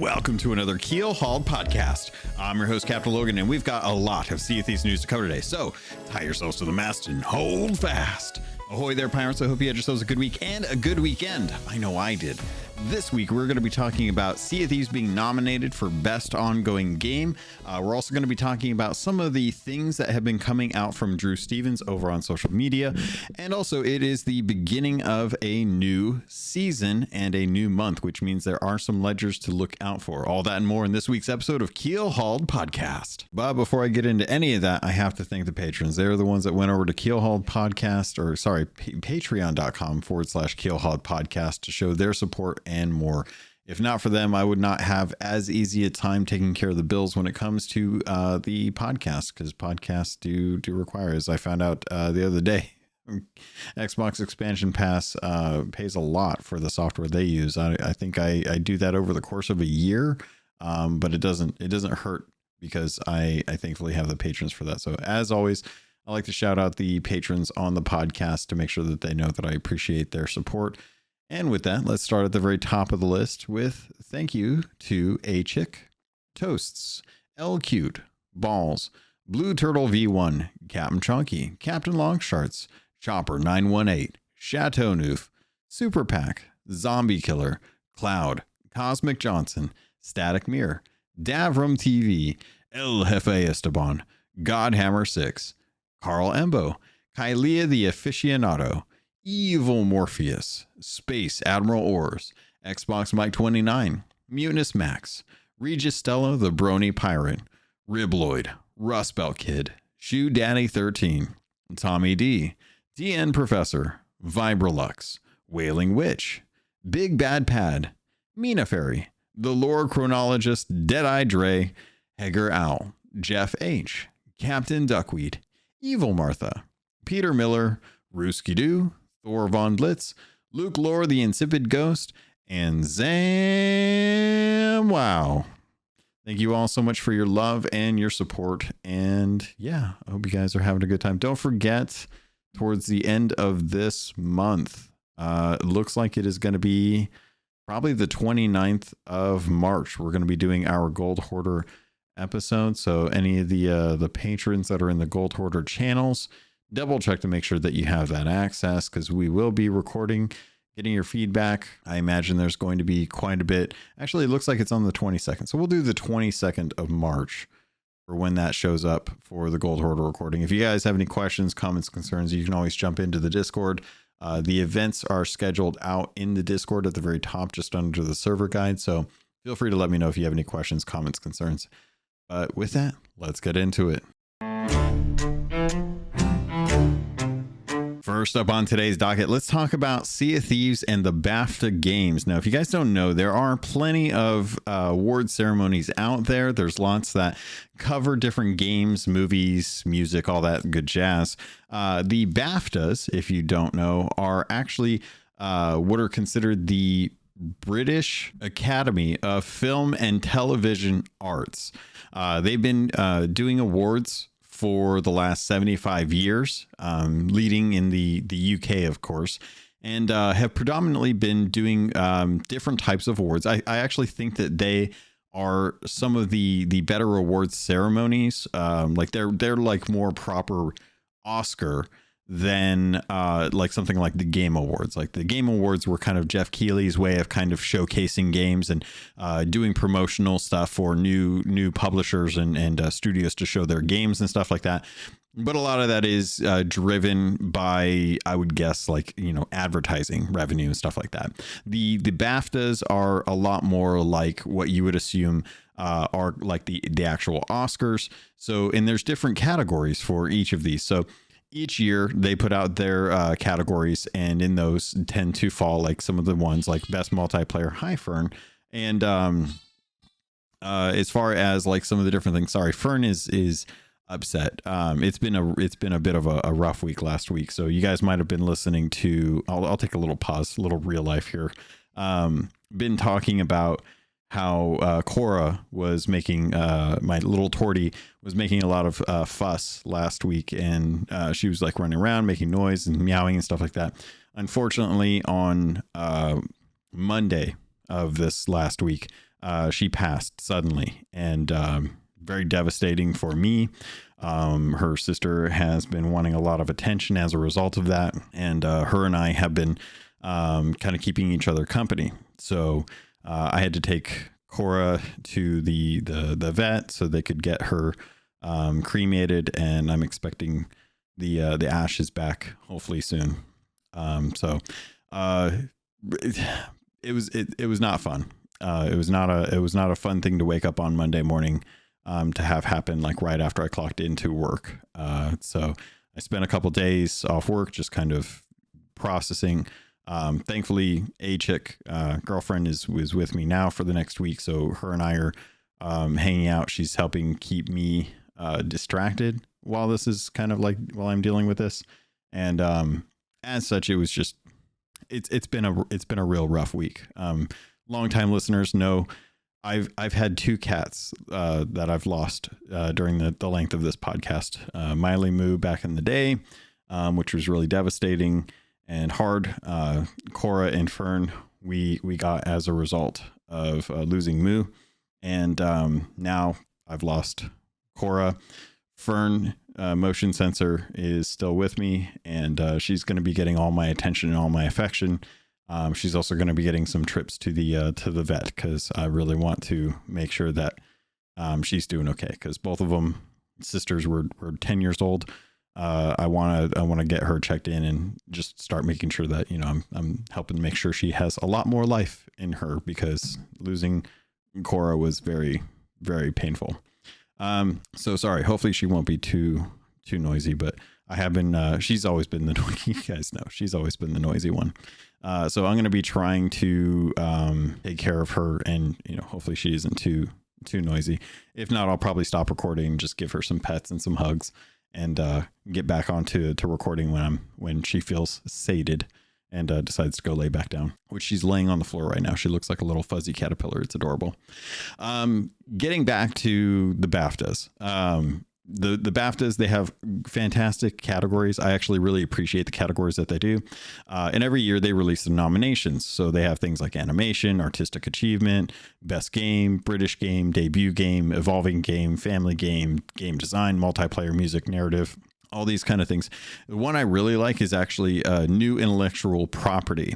Welcome to another Keelhauled podcast. I'm your host, CaptainLogun, and we've got a lot of Sea of Thieves news to cover today. So tie yourselves to the mast and hold fast. Ahoy there, pirates. I hope you had yourselves a good week and a good weekend. I know I did. This week, we're going to be talking about Sea of Thieves being nominated for Best Ongoing Game. We're also going to be talking about some of the things that have been coming out from Drew Stevens over on social media. And also, it is the beginning of a new season and a new month, which means there are some ledgers to look out for. All that and more in this week's episode of Keelhauled Podcast. But before I get into any of that, I have to thank the patrons. They're the ones that went over to Keelhauled Podcast, or sorry, patreon.com/Keelhauled Podcast to show their support and more. If not for them, I would not have as easy a time taking care of the bills when it comes to the podcast, because podcasts do require, as I found out the other day, Xbox Expansion Pass pays a lot for the software they use. I think I do that over the course of a year, but it doesn't hurt because I thankfully have the patrons for that. So as always, I like to shout out the patrons on the podcast to make sure that they know that I appreciate their support. And with that, let's start at the very top of the list with thank you to A Chick, Toasts, L Cute, Balls, Blue Turtle V1, Captain Chunky, Captain Longsharts, Chopper 918, Chateau Noof, Super Pack, Zombie Killer, Cloud, Cosmic Johnson, Static Mirror, Davram TV, El Jefe Esteban, Godhammer 6, Carl Embo, Kylia the Aficionado, Evil Morpheus, Space Admiral Ors, Xbox Mike 29, Mutinous Max, Regis Stella the Brony Pirate, Ribloid, Rust Belt Kid, Shoe Daddy 13, Tommy D, DN Professor, Vibralux, Wailing Witch, Big Bad Pad, Mina Fairy, The Lore Chronologist, Deadeye Dre, Heger Owl, Jeff H, Captain Duckweed, Evil Martha, Peter Miller, Rooski Doo, Thor Von Blitz, Luke Lore the Insipid Ghost, and Zam Wow. Thank you all so much for your love and your support. And yeah, I hope you guys are having a good time. Don't forget, towards the end of this month, it looks like it is going to be probably the 29th of March. We're going to be doing our Gold Hoarder episode. So any of the patrons that are in the Gold Hoarder channels, double check to make sure that you have that access, because we will be recording, getting your feedback. I imagine there's going to be quite a bit. Actually, it looks like it's on the 22nd. So we'll do the 22nd of March for when that shows up for the Gold Hoarder recording. If you guys have any questions, comments, concerns, you can always jump into the Discord. The events are scheduled out in the Discord at the very top, just under the server guide. So feel free to let me know if you have any questions, comments, concerns. But with that, let's get into it. First up on today's docket, let's talk about Sea of Thieves and the BAFTA games. Now, if you guys don't know, there are plenty of award ceremonies out there. There's lots that cover different games, movies, music, all that good jazz. The BAFTAs, if you don't know, are actually what are considered the British Academy of Film and Television Arts. They've been doing awards for the last 75 years, leading in the UK, of course, and have predominantly been doing different types of awards. I actually think that they are some of the better awards ceremonies. Like they're like more proper Oscar than like something like the Game Awards. Like the Game Awards were kind of Jeff Keighley's way of kind of showcasing games and doing promotional stuff for new publishers and studios to show their games and stuff like that. But a lot of that is driven by, I would guess, like, you know, advertising revenue and stuff like that. The BAFTAs are a lot more like what you would assume are like the actual Oscars. So, and there's different categories for each of these. So each year they put out their categories, and in those tend to fall like some of the ones like best multiplayer. Hi, Fern. And as far as like some of the different things, sorry, Fern is upset. It's been a bit of a rough week last week, so you guys might have been listening to. I'll take a little pause, a little real life here. Been talking about how Cora was making, my little tortie was making a lot of fuss last week, and she was like running around making noise and meowing and stuff like that. Unfortunately, on Monday of this last week, she passed suddenly, and very devastating for me. Her sister has been wanting a lot of attention as a result of that, and her and I have been kind of keeping each other company. So I had to take Cora to the vet so they could get her cremated, and I'm expecting the ashes back hopefully soon. So it was not fun. It was not a fun thing to wake up on Monday morning to have happen like right after I clocked into work. So I spent a couple days off work just kind of processing. Thankfully, girlfriend was with me now for the next week, so her and I are hanging out. She's helping keep me distracted while this is kind of like while I'm dealing with this, and as such, it was just it's been a real rough week. Longtime listeners know I've had 2 cats that I've lost during the length of this podcast. Miley Moo back in the day, which was really devastating and hard. Cora and Fern we got as a result of losing Moo, and now I've lost Cora. Fern, motion sensor, is still with me, and she's going to be getting all my attention and all my affection. She's also going to be getting some trips to the vet, because I really want to make sure that she's doing okay, because both of them sisters were 10 years old. I want to get her checked in and just start making sure that, I'm helping make sure she has a lot more life in her, because losing Cora was very, very painful. So sorry, hopefully she won't be too noisy, but I have been, she's always been the noisy, you guys know, she's always been the noisy one. So I'm going to be trying to, take care of her, and, hopefully she isn't too noisy. If not, I'll probably stop recording, just give her some pets and some hugs, and, get back onto recording when she feels sated and, decides to go lay back down, which she's laying on the floor right now. She looks like a little fuzzy caterpillar. It's adorable. Getting back to the BAFTAs, the BAFTAs, they have fantastic categories. I actually really appreciate the categories that they do. And every year they release the nominations. So they have things like animation, artistic achievement, best game, British game, debut game, evolving game, family game, game design, multiplayer, music, narrative, all these kind of things. The one I really like is actually new intellectual property,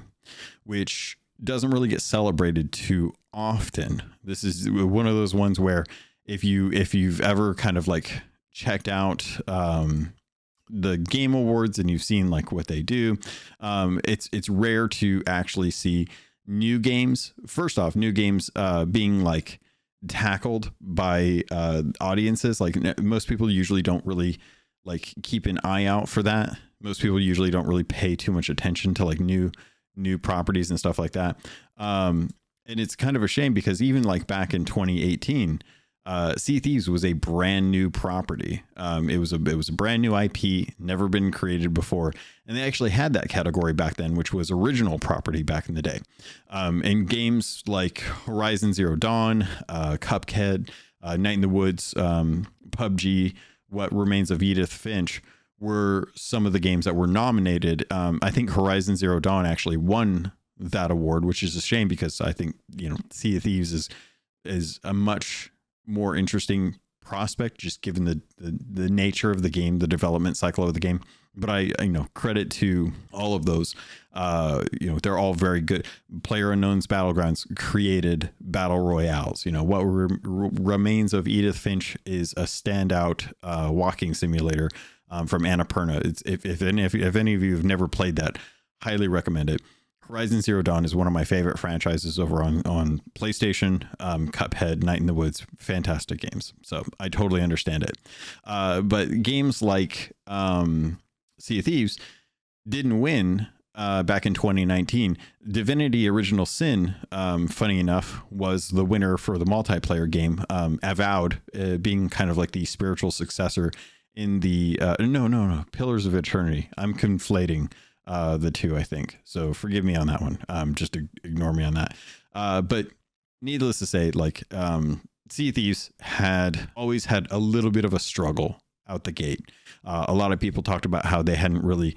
which doesn't really get celebrated too often. This is one of those ones where if you've ever kind of like checked out the game awards and you've seen like what they do, it's rare to actually see new games. First off, new games being like tackled by audiences. Like most people usually don't really like keep an eye out for that. Most people usually don't really pay too much attention to like new properties and stuff like that. And it's kind of a shame, because even like back in 2018, Sea of Thieves was a brand new property. It was a brand new IP, never been created before, and they actually had that category back then, which was original property back in the day. And games like Horizon Zero Dawn, Cuphead, Night in the Woods, PUBG, What Remains of Edith Finch were some of the games that were nominated. I think Horizon Zero Dawn actually won that award, which is a shame, because I think Sea of Thieves is a much more interesting prospect, just given the nature of the game, the development cycle of the game. But I credit to all of those. They're all very good. PlayerUnknown's Battlegrounds created battle royales. What Remains of Edith Finch is a standout walking simulator from Annapurna. If any of you have never played that, highly recommend it. Horizon Zero Dawn is one of my favorite franchises over on PlayStation. Cuphead, Night in the Woods, fantastic games. So I totally understand it. But games like Sea of Thieves didn't win back in 2019. Divinity Original Sin, funny enough, was the winner for the multiplayer game. Avowed being kind of like the spiritual successor in the no, Pillars of Eternity. I'm conflating the two, I think. So forgive me on that one. Just ignore me on that. But needless to say, like Sea of Thieves had always had a little bit of a struggle out the gate. A lot of people talked about how they hadn't really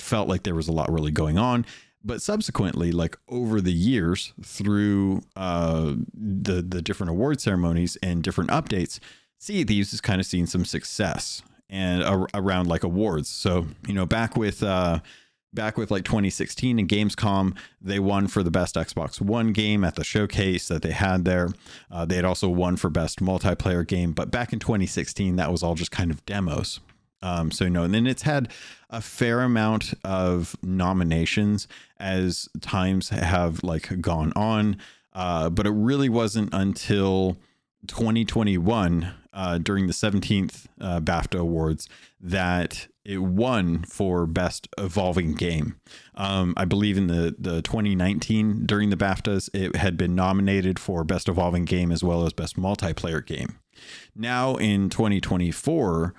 felt like there was a lot really going on. But subsequently, like over the years through the different award ceremonies and different updates, Sea of Thieves has kind of seen some success and around like awards. So, back with like 2016 in Gamescom, they won for the best Xbox One game at the showcase that they had there. They had also won for best multiplayer game, but back in 2016, that was all just kind of demos. And then it's had a fair amount of nominations as times have like gone on. But it really wasn't until 2021 during the 17th BAFTA Awards that it won for best evolving game. I believe in the 2019 during the BAFTAs, it had been nominated for best evolving game as well as best multiplayer game. Now in 2024,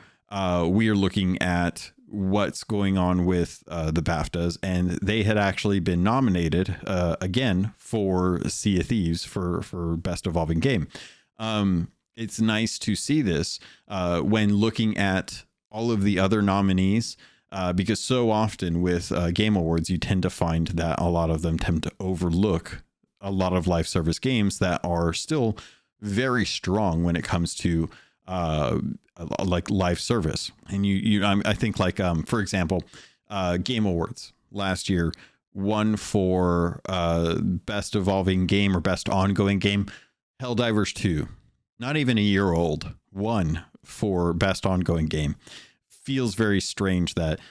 we are looking at what's going on with the BAFTAs, and they had actually been nominated again for Sea of Thieves for best evolving game. It's nice to see this when looking at all of the other nominees, because so often with Game Awards, you tend to find that a lot of them tend to overlook a lot of live service games that are still very strong when it comes to like live service. And I think like, for example, Game Awards last year won for best evolving game or best ongoing game. Helldivers 2, not even a year old, won for best ongoing game. Feels very strange that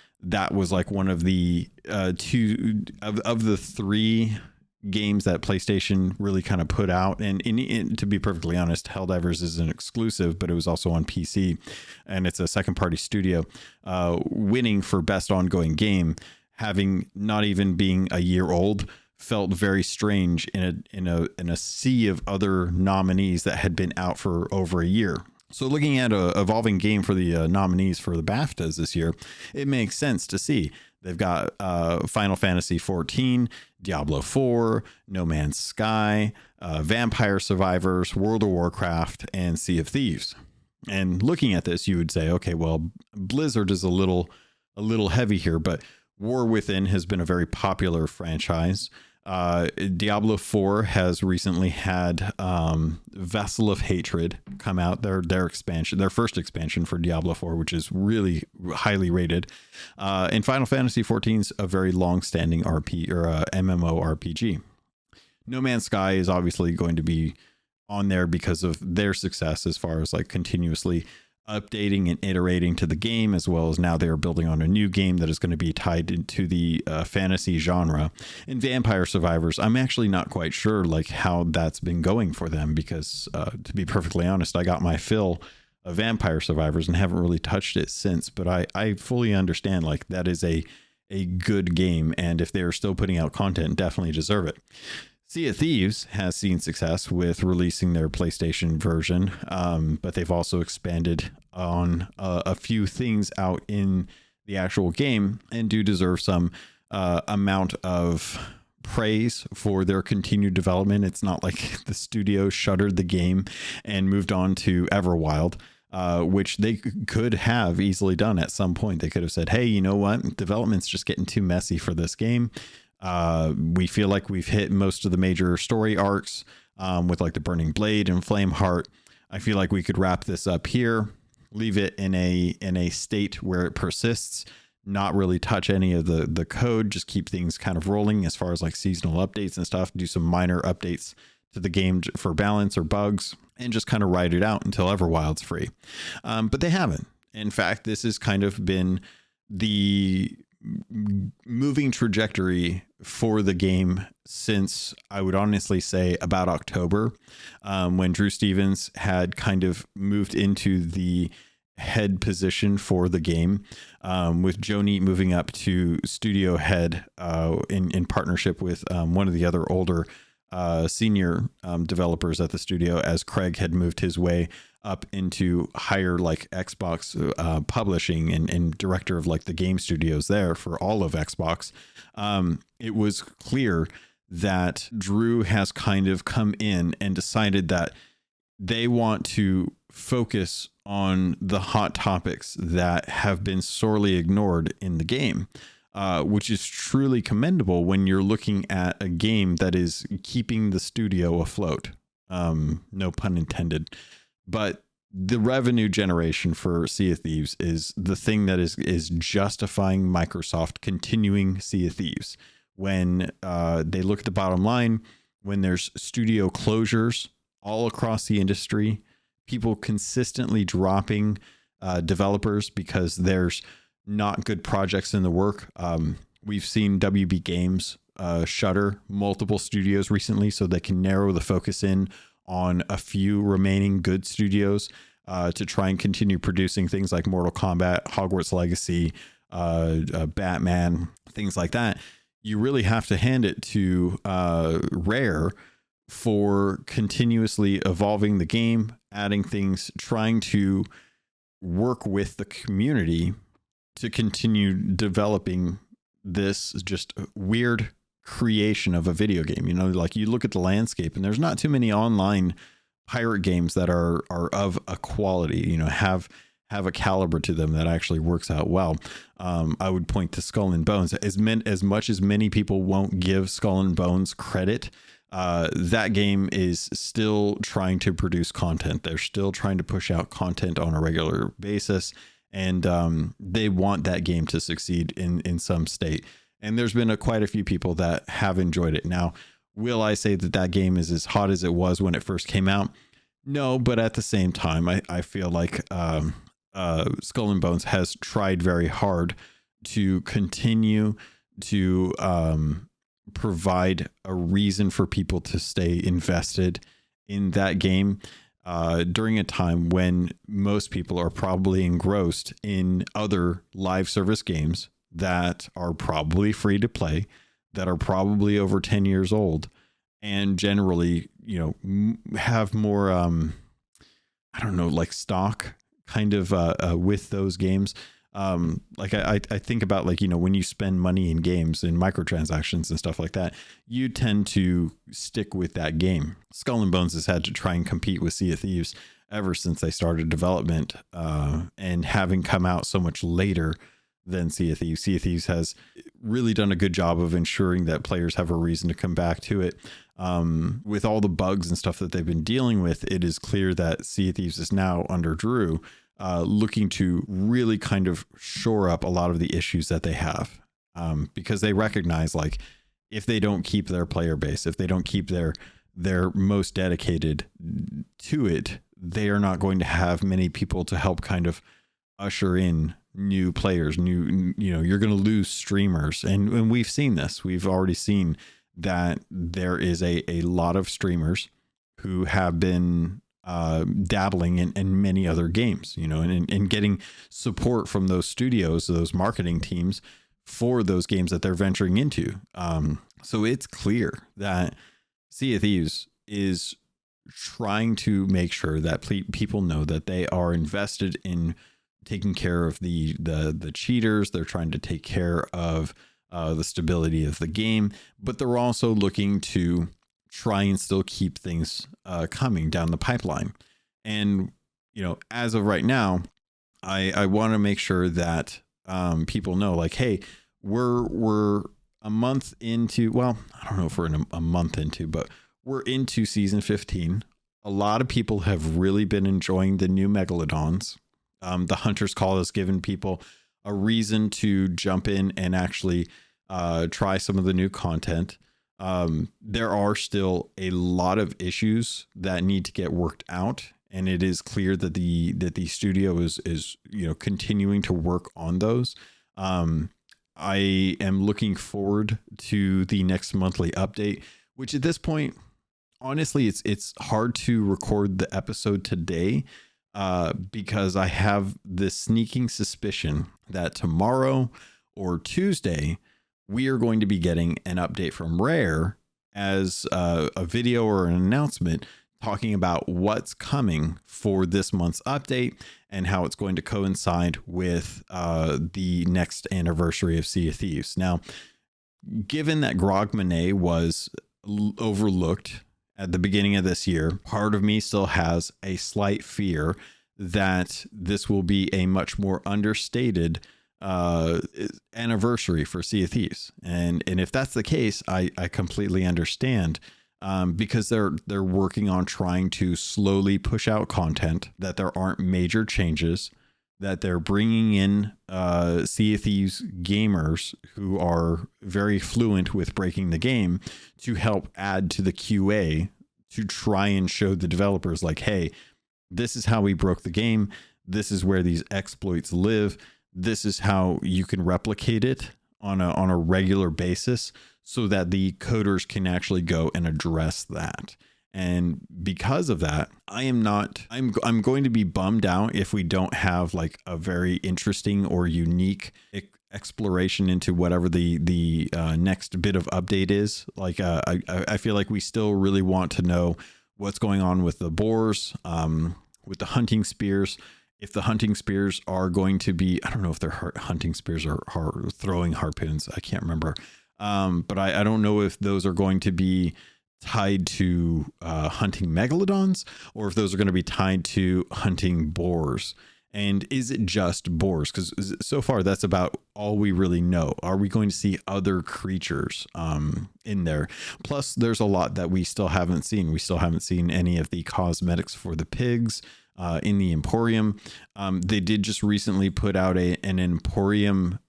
was like one of the two of the three games that PlayStation really kind of put out. And to be perfectly honest, Helldivers is an exclusive, but it was also on PC, and it's a second party studio. Winning for best ongoing game, having not even being a year old, felt very strange in a sea of other nominees that had been out for over a year. So looking at a evolving game for the nominees for the BAFTAs this year, it makes sense to see. They've got Final Fantasy XIV, Diablo 4, No Man's Sky, Vampire Survivors, World of Warcraft, and Sea of Thieves. And looking at this, you would say, okay, well, Blizzard is a little heavy here, but War Within has been a very popular franchise. Diablo 4 has recently had Vessel of Hatred come out, their expansion, their first expansion for Diablo 4, which is really highly rated. And Final Fantasy XIV is a very long-standing MMORPG. No Man's Sky is obviously going to be on there because of their success as far as like continuously updating and iterating to the game, as well as now they are building on a new game that is going to be tied into the fantasy genre. And Vampire Survivors, I'm actually not quite sure like how that's been going for them, because to be perfectly honest, I got my fill of Vampire Survivors and haven't really touched it since, but I fully understand like that is a good game, and if they're still putting out content, definitely deserve it. Sea of Thieves has seen success with releasing their PlayStation version, but they've also expanded on a few things out in the actual game and do deserve some amount of praise for their continued development. It's not like the studio shuttered the game and moved on to Everwild, which they could have easily done at some point. They could have said, hey, you know what? Development's just getting too messy for this game. We feel like we've hit most of the major story arcs with like the Burning Blade and Flameheart. I feel like we could wrap this up here, leave it in a state where it persists, not really touch any of the code, just keep things kind of rolling as far as like seasonal updates and stuff, do some minor updates to the game for balance or bugs, and just kind of ride it out until Everwild's free. But they haven't. In fact, this has kind of been the moving trajectory for the game since, I would honestly say, about October, when Drew Stevens had kind of moved into the head position for the game, with Joe Neate moving up to studio head in partnership with one of the other older senior developers at the studio, as Craig had moved his way up into higher like Xbox publishing and director of like the game studios there for all of Xbox. It was clear that Drew has kind of come in and decided that they want to focus on the hot topics that have been sorely ignored in the game. which is truly commendable when you're looking at a game that is keeping the studio afloat. No pun intended. But the revenue generation for Sea of Thieves is the thing that is justifying Microsoft continuing Sea of Thieves. When they look at the bottom line, when there's studio closures all across the industry, people consistently dropping developers because there's not good projects in the work. We've seen WB Games shutter multiple studios recently so they can narrow the focus in on a few remaining good studios to try and continue producing things like Mortal Kombat, Hogwarts Legacy, Batman, things like that. You really have to hand it to Rare for continuously evolving the game, adding things, trying to work with the community to continue developing this just weird creation of a video game. You know, like you look at the landscape and there's not too many online pirate games that are of a quality, you know, have a caliber to them that actually works out well. I would point to Skull and Bones. As much as many people won't give Skull and Bones credit, that game is still trying to produce content. They're still trying to push out content on a regular basis, and they want that game to succeed in some state. And there's been quite a few people that have enjoyed it. Now, will I say that that game is as hot as it was when it first came out? No, but at the same time, I feel like Skull and Bones has tried very hard to continue to provide a reason for people to stay invested in that game during a time when most people are probably engrossed in other live service games that are probably free to play, that are probably over 10 years old, and generally, you know, have more, I don't know, like stock kind of with those games. Like I think about, like, you know, when you spend money in games and microtransactions and stuff like that, you tend to stick with that game. Skull and Bones has had to try and compete with Sea of Thieves ever since they started development, and having come out so much later than Sea of Thieves. Sea of Thieves has really done a good job of ensuring that players have a reason to come back to it. With all the bugs and stuff that they've been dealing with, it is clear that Sea of Thieves is now under Drew, looking to really kind of shore up a lot of the issues that they have, because they recognize, like, if they don't keep their player base, if they don't keep their most dedicated to it, they are not going to have many people to help kind of usher in new players, you know, you're going to lose streamers. And we've seen this. We've already seen that there is a lot of streamers who have been dabbling in many other games, you know, and getting support from those studios, those marketing teams for those games that they're venturing into. So it's clear that Sea of Thieves is trying to make sure that people know that they are invested in taking care of the cheaters. They're trying to take care of the stability of the game, but they're also looking to try and still keep things coming down the pipeline. And, you know, as of right now, I want to make sure that people know, like, hey, we're a month into, well, I don't know if we're in a month into, but we're into season 15. A lot of people have really been enjoying the new Megalodons. The Hunter's Call has given people a reason to jump in and actually try some of the new content. There are still a lot of issues that need to get worked out, and it is clear that the studio is you know, continuing to work on those. I am looking forward to the next monthly update, which at this point, honestly, it's hard to record the episode today, because I have this sneaking suspicion that tomorrow or Tuesday, we are going to be getting an update from Rare as a video or an announcement talking about what's coming for this month's update and how it's going to coincide with the next anniversary of Sea of Thieves. Now, given that Grog Monet was overlooked at the beginning of this year, part of me still has a slight fear that this will be a much more understated anniversary for Sea of Thieves. And if that's the case, I completely understand. Because they're working on trying to slowly push out content, that there aren't major changes, that they're bringing in Sea of Thieves gamers who are very fluent with breaking the game to help add to the QA to try and show the developers like, hey, this is how we broke the game. This is where these exploits live. This is how you can replicate it on a regular basis, so that the coders can actually go and address that. And because of that, I'm going to be bummed out if we don't have like a very interesting or unique exploration into whatever the next bit of update is. Like I feel like we still really want to know what's going on with the boars, with the hunting spears. If the hunting spears are going to be, I don't know if they're hunting spears or throwing harpoons. I can't remember. But I don't know if those are going to be tied to hunting megalodons, or if those are going to be tied to hunting boars. And is it just boars? Because so far that's about all we really know. Are we going to see other creatures in there? Plus, there's a lot that we still haven't seen. We still haven't seen any of the cosmetics for the pigs in the Emporium. They did just recently put out an Emporium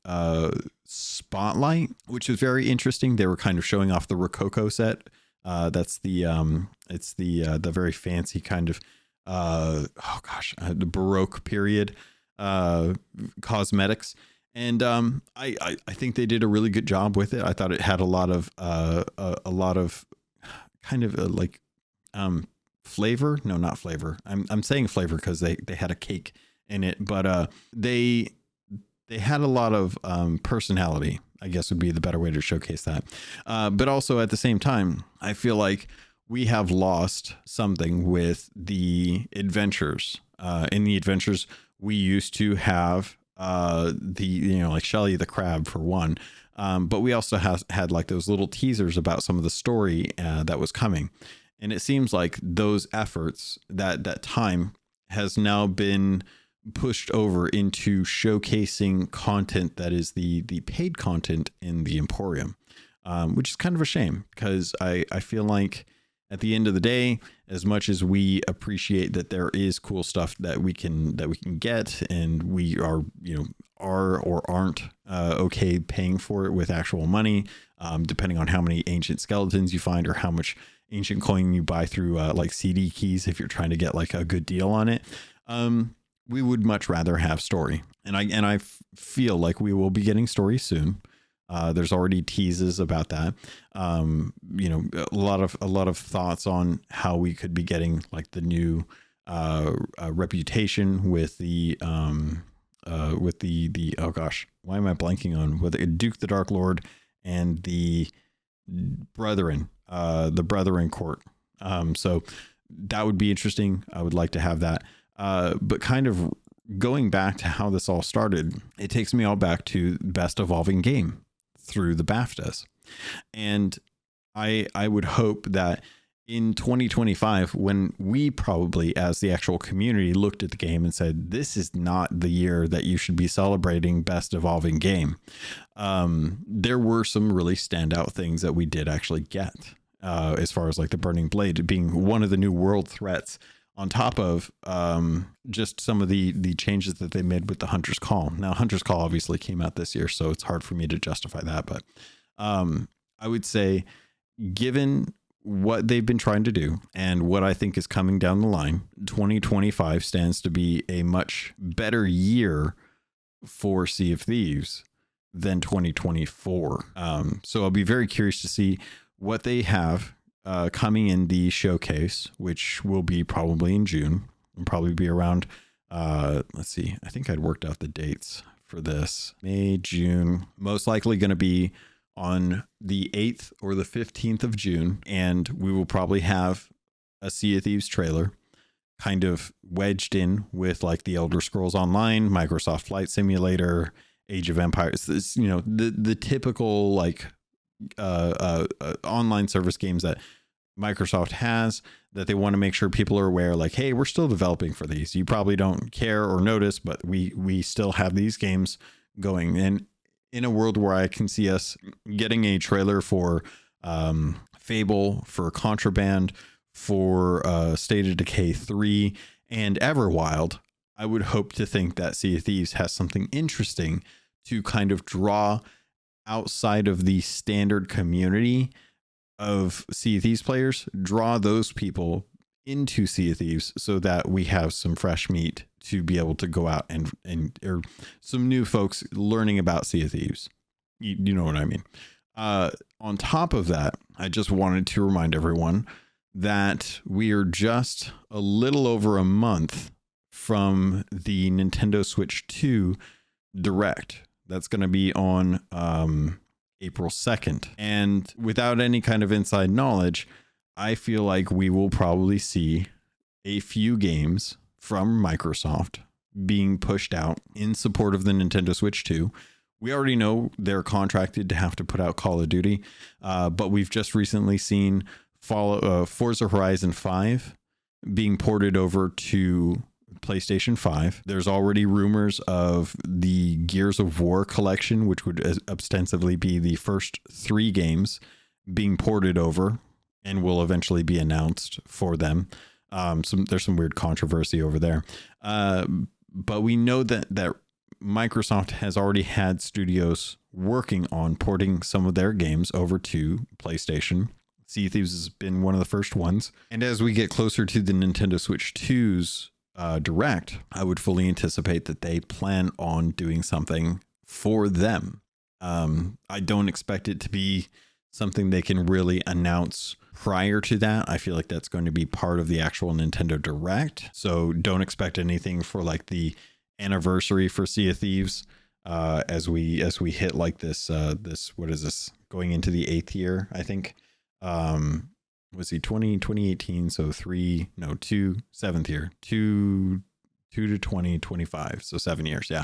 spotlight, which is very interesting. They were kind of showing off the Rococo set. That's it's the very fancy kind of the Baroque period cosmetics. And I think they did a really good job with it. I thought it had a lot of kind of like flavor. No, not flavor. I'm saying flavor because they had a cake in it, but they had a lot of personality, I guess would be the better way to showcase that. But also at the same time, I feel like we have lost something with the adventures. In the adventures, we used to have like Shelly the crab for one. But we also had like those little teasers about some of the story that was coming. And it seems like those efforts, that time has now been pushed over into showcasing content that is the paid content in the Emporium, which is kind of a shame, because I feel like at the end of the day, as much as we appreciate that there is cool stuff that we can get, and we are or aren't okay paying for it with actual money, depending on how many ancient skeletons you find or how much ancient coin you buy through like CD keys if you're trying to get like a good deal on it. We would much rather have story, and I feel like we will be getting story soon. There's already teases about that. A lot of thoughts on how we could be getting like the new reputation with the oh gosh, why am I blanking on, with Duke the Dark Lord and the Brethren Court. So that would be interesting. I would like to have that. But kind of going back to how this all started, it takes me all back to Best Evolving Game through the BAFTAs. And I would hope that in 2025, when we probably as the actual community looked at the game and said, this is not the year that you should be celebrating Best Evolving Game, there were some really standout things that we did actually get, as far as like the Burning Blade being one of the new world threats, on top of just some of the changes that they made with the Hunter's Call. Now, Hunter's Call obviously came out this year, so it's hard for me to justify that. But I would say, given what they've been trying to do and what I think is coming down the line, 2025 stands to be a much better year for Sea of Thieves than 2024. So I'll be very curious to see what they have coming in the showcase, which will be probably in June, and probably be around, let's see, I think I'd worked out the dates for this. May, June, most likely going to be on the 8th or the 15th of June. And we will probably have a Sea of Thieves trailer kind of wedged in with like the Elder Scrolls Online, Microsoft Flight Simulator, Age of Empires, this, the typical like online service games that Microsoft has, that they want to make sure people are aware, like, hey, we're still developing for these. You probably don't care or notice, but we still have these games going. And in a world where I can see us getting a trailer for Fable, for Contraband, for State of Decay 3, and Everwild, I would hope to think that Sea of Thieves has something interesting to kind of draw outside of the standard community of Sea of Thieves players, draw those people into Sea of Thieves so that we have some fresh meat to be able to go out and or some new folks learning about Sea of Thieves. You know what I mean? On top of that, I just wanted to remind everyone that we are just a little over a month from the Nintendo Switch 2 Direct. That's going to be on April 2nd. And without any kind of inside knowledge, I feel like we will probably see a few games from Microsoft being pushed out in support of the Nintendo Switch 2. We already know they're contracted to have to put out Call of Duty, but we've just recently seen Forza Horizon 5 being ported over to PlayStation 5. There's already rumors of the Gears of War collection, which would ostensibly be the first 3 games, being ported over and will eventually be announced for them. There's some weird controversy over there. But we know that Microsoft has already had studios working on porting some of their games over to PlayStation. Sea of Thieves has been one of the first ones. And as we get closer to the Nintendo Switch 2's Direct, I would fully anticipate that they plan on doing something for them. I don't expect it to be something they can really announce prior to that. I feel like that's going to be part of the actual Nintendo Direct. So don't expect anything for like the anniversary for Sea of Thieves as we hit like this what is this, going into the 8th year, I think. Was he 2018? So 7th year, 2 to 2025. So 7 years. Yeah.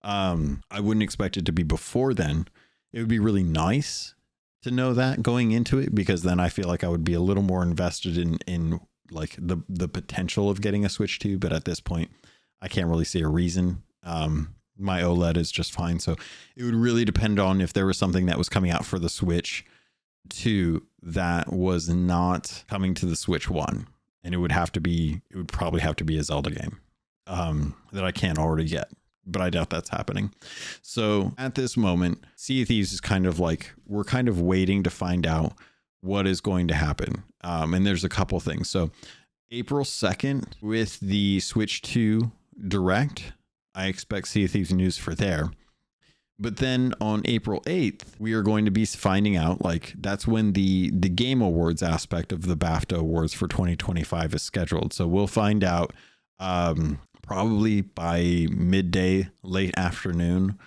I wouldn't expect it to be before then. It would be really nice to know that going into it, because then I feel like I would be a little more invested in like the potential of getting a Switch 2. But at this point, I can't really see a reason. My OLED is just fine. So it would really depend on if there was something that was coming out for the Switch 2 that was not coming to the Switch 1. And it would probably have to be a Zelda game that I can't already get. But I doubt that's happening. So at this moment, Sea of Thieves is kind of like, we're kind of waiting to find out what is going to happen. And there's a couple things. So April 2nd with the Switch 2 Direct, I expect Sea of Thieves news for there. But then on April 8th, we are going to be finding out, like, that's when the Game Awards aspect of the BAFTA Awards for 2025 is scheduled. So we'll find out probably by midday, late afternoon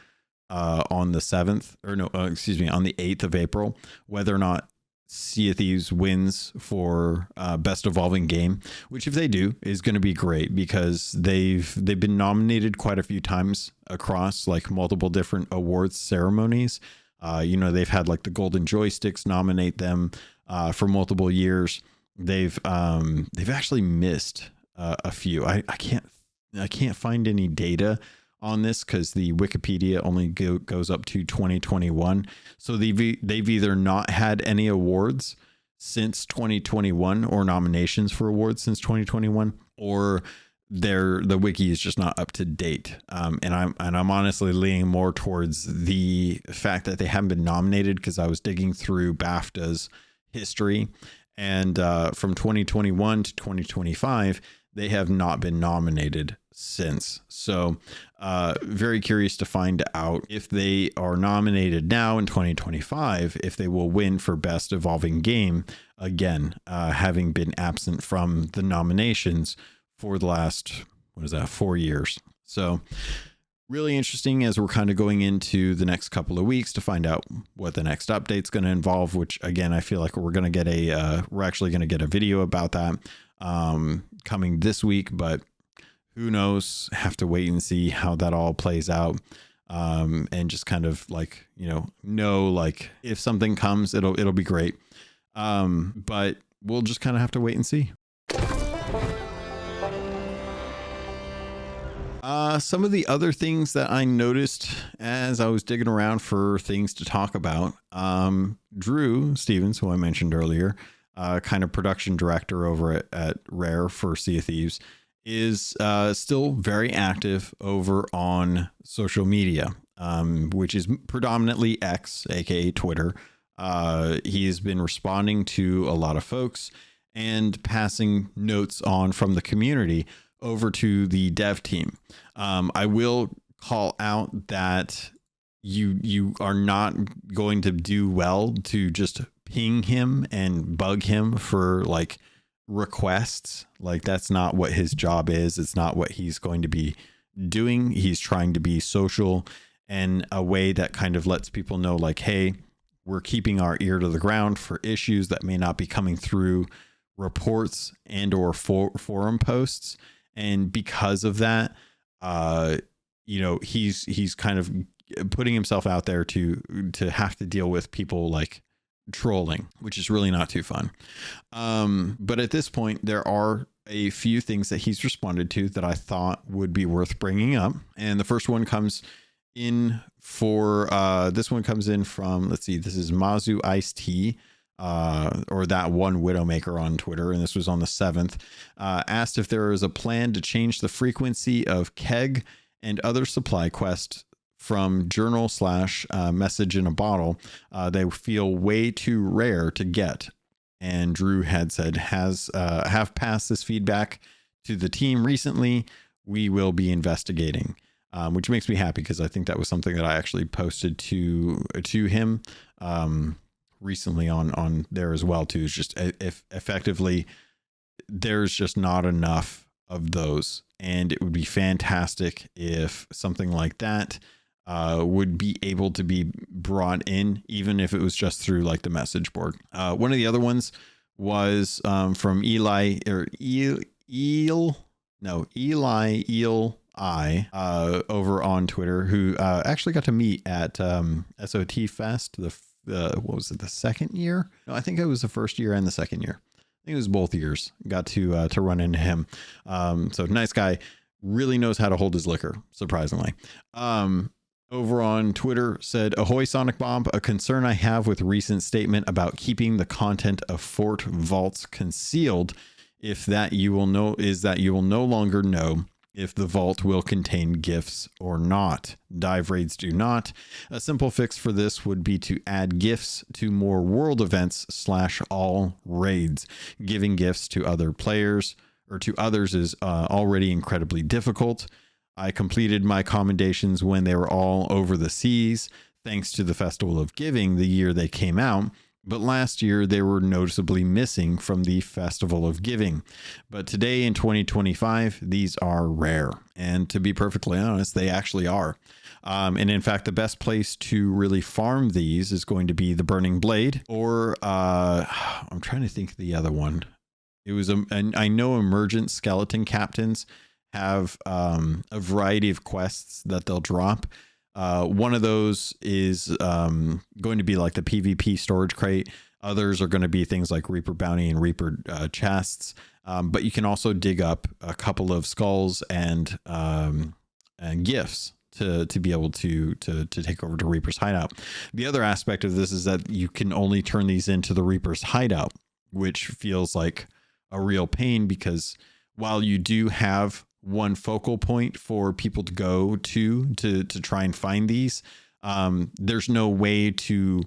on the 7th, on the 8th of April, whether or not Sea of Thieves wins for Best Evolving Game, which if they do is going to be great, because they've been nominated quite a few times across like multiple different awards ceremonies. They've had like the Golden Joysticks nominate them for multiple years. They've actually missed a few. I can't find any data on this because the Wikipedia only goes up to 2021. So they've either not had any awards since 2021 or nominations for awards since 2021, or the wiki is just not up to date. And I'm honestly leaning more towards the fact that they haven't been nominated, because I was digging through BAFTA's history, and from 2021 to 2025, they have not been nominated since. So very curious to find out if they are nominated now in 2025, if they will win for Best Evolving Game again, having been absent from the nominations for the last, 4 years. So really interesting as we're kind of going into the next couple of weeks to find out what the next update's going to involve, which again, I feel like we're actually going to get a video about that coming this week, but who knows? Have to wait and see how that all plays out. And just kind of like, like if something comes, it'll be great. But we'll just kind of have to wait and see. Some of the other things that I noticed as I was digging around for things to talk about, Drew Stevens, who I mentioned earlier, kind of production director over at Rare for Sea of Thieves, is still very active over on social media, which is predominantly X, aka Twitter. He's been responding to a lot of folks and passing notes on from the community over to the dev team. I will call out that you are not going to do well to just ping him and bug him for like requests. Like that's not what his job is. It's not what he's going to be doing. He's trying to be social in a way that kind of lets people know like, hey, we're keeping our ear to the ground for issues that may not be coming through reports and or forum posts. And because of that, he's kind of putting himself out there to have to deal with people like trolling, which is really not too fun. But at this point, there are a few things that he's responded to that I thought would be worth bringing up. And the first one comes in from, let's see, this is Mazu Ice Tea. Or that one Widowmaker on Twitter, and this was on the 7th, asked if there is a plan to change the frequency of keg and other supply quests from journal / message in a bottle. They feel way too rare to get. And Drew had said, have passed this feedback to the team recently. We will be investigating, which makes me happy because I think that was something that I actually posted to him. Recently on there as well too. Is just if effectively there's just not enough of those, and it would be fantastic if something like that would be able to be brought in, even if it was just through like the message board. One of the other ones was from Eli over on Twitter, who actually got to meet at SOT Fest, what was it, the second year? No, I think it was the first year and the second year. I think it was both years. Got to run into him. So nice guy, really knows how to hold his liquor, surprisingly. Over on Twitter said, "Ahoy Sonic Bomb, a concern I have with recent statement about keeping the content of Fort Vaults concealed is that you will no longer know if the vault will contain gifts or not. Dive raids do not. A simple fix for this would be to add gifts to more world events / all raids. Giving gifts to other players or to others is already incredibly difficult. I completed my commendations when they were all over the seas, thanks to the Festival of Giving the year they came out. But last year they were noticeably missing from the Festival of Giving. But today in 2025, these are rare. And to be perfectly honest, they actually are. And in fact, the best place to really farm these is going to be the Burning Blade, or I'm trying to think of the other one. It was and I know Emergent Skeleton Captains have a variety of quests that they'll drop. One of those is going to be like the PvP storage crate. Others are going to be things like Reaper Bounty and Reaper chests. But you can also dig up a couple of skulls and gifts to be able to take over to Reaper's Hideout. The other aspect of this is that you can only turn these into the Reaper's Hideout, which feels like a real pain, because while you do have one focal point for people to go to try and find these, there's no way to